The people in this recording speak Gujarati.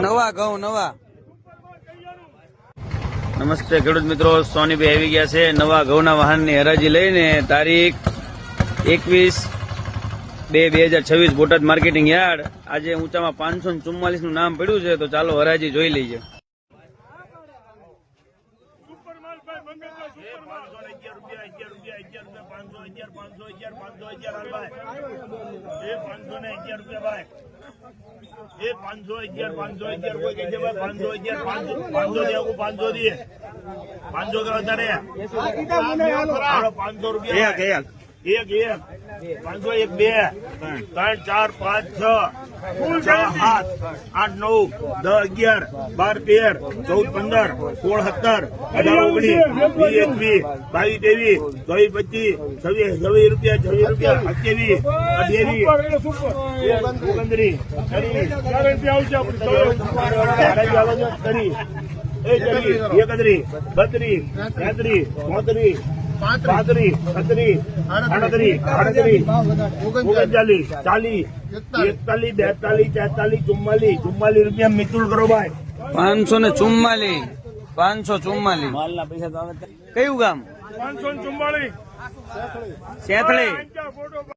નવા ઘઉં નવા. નમસ્તે ખેડૂત મિત્રો, સોનીભાઈ આવી ગયા છે નવા ઘઉંના વાહનની હરાજી લઈને. તારીખ 21/2/2026 બોટાદ માર્કેટિંગ યાર્ડ. આજે ઊંચામાં 544 નું નામ પડ્યું છે, તો ચાલો હરાજી જોઈ લઈએ. એક 500 1 2 3 4 5 6 7 8 9 10 11 12 13 14 15 16 17 18 19 20 21 22 23 34 39 40 41 42 44 રૂપિયા મિતુલ કરો ભાઈ. 544 માલના પૈસા તો આવે. કયું ગામ? 544 સેથળી.